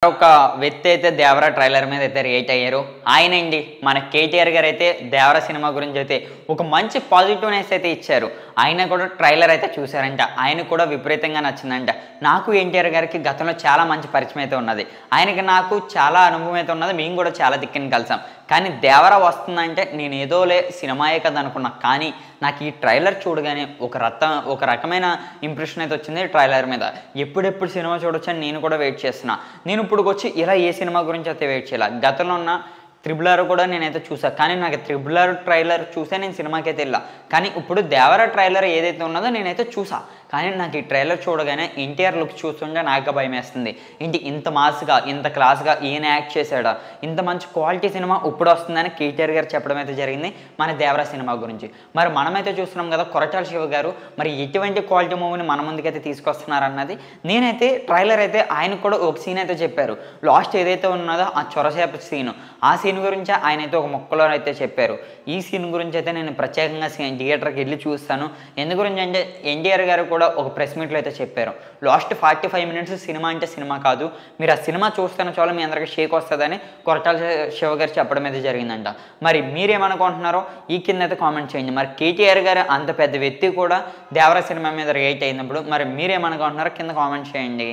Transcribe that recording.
ఒక వ్యక్తి అయితే దేవరా ట్రైలర్ మీద అయితే రియాక్ట్ అయ్యారు. ఆయనండి మన కేటీఆర్ గారు అయితే దేవరా సినిమా గురించి అయితే ఒక మంచి పాజిటివ్నెస్ అయితే ఇచ్చారు. ఆయన కూడా ట్రైలర్ అయితే చూశారంట. ఆయనకు కూడా విపరీతంగా నచ్చిందంట. నాకు ఎన్టీఆర్ గారికి గతంలో చాలా మంచి పరిచయం అయితే ఉన్నది. ఆయనకి నాకు చాలా అనుభవం అయితే ఉన్నది. మేము కూడా చాలా దిక్కుని కలిసాం. కానీ దేవరా వస్తుందంటే నేను ఏదోలే సినిమాయే కదా అనుకున్నా. కానీ నాకు ఈ ట్రైలర్ చూడగానే ఒక రకమైన ఇంప్రెషన్ అయితే వచ్చింది ట్రైలర్ మీద. ఎప్పుడెప్పుడు సినిమా చూడొచ్చని నేను కూడా వెయిట్ చేస్తున్నా. నేను ఇప్పుడు వచ్చి ఇలా ఏ సినిమా గురించి అయితే వెయిట్ చేయాలి. గతంలో ఉన్న త్రిబుల్ ఆర్ కూడా నేనైతే చూసాను. కానీ నాకు త్రిబుల్ ఆర్ ట్రైలర్ చూసే నేను సినిమాకి అయితే వెళ్ళా. కానీ ఇప్పుడు దేవరా ట్రైలర్ ఏదైతే ఉన్నదో నేనైతే చూసా. కానీ నాకు ఈ ట్రైలర్ చూడగానే ఎన్టీఆర్ లుక్ చూస్తుంటే నాకు భయం వేస్తుంది. ఇంత మాస్గా ఇంత క్లాస్గా ఈయన యాక్ట్ చేశాడా, ఇంత మంచి క్వాలిటీ సినిమా ఇప్పుడు వస్తుందని కేటీఆర్ గారు చెప్పడం అయితే జరిగింది మన దేవరా సినిమా గురించి. మరి మనమైతే చూస్తున్నాం కదా కొరటాల శివ గారు మరి ఎటువంటి క్వాలిటీ మూవీని మన ముందుకైతే తీసుకొస్తున్నారు అన్నది. నేనైతే ట్రైలర్ అయితే ఆయన కూడా ఒక సీన్ అయితే చెప్పారు. లాస్ట్ ఏదైతే ఉన్నదో ఆ చొరసేప సీను, ఆ సీన్ గురించి ఆయన అయితే ఒక మొక్కలో అయితే చెప్పారు. ఈ సీన్ గురించి అయితే నేను ప్రత్యేకంగా థియేటర్కి వెళ్ళి చూస్తాను. ఎందు గురించి అంటే ఎన్టీఆర్ గారు కూడా ఒక ప్రెస్ మీట్లో అయితే చెప్పారు. లాస్ట్ 45 మినిట్స్ సినిమా అంటే సినిమా కాదు, మీరు ఆ సినిమా చూస్తున్న చాలా మీ అందరికీ షేక్ వస్తుందని కొరటాల శివ గారు చెప్పడం అయితే జరిగిందంట. మరి మీరేమనుకుంటున్నారో ఈ కింద అయితే కామెంట్ చేయండి. మరి కేటీఆర్ గారు అంత పెద్ద వ్యక్తి కూడా దేవరా సినిమా మీద రియాక్ట్ అయినప్పుడు మరి మీరేమనుకుంటున్నారో కింద కామెంట్ చేయండి.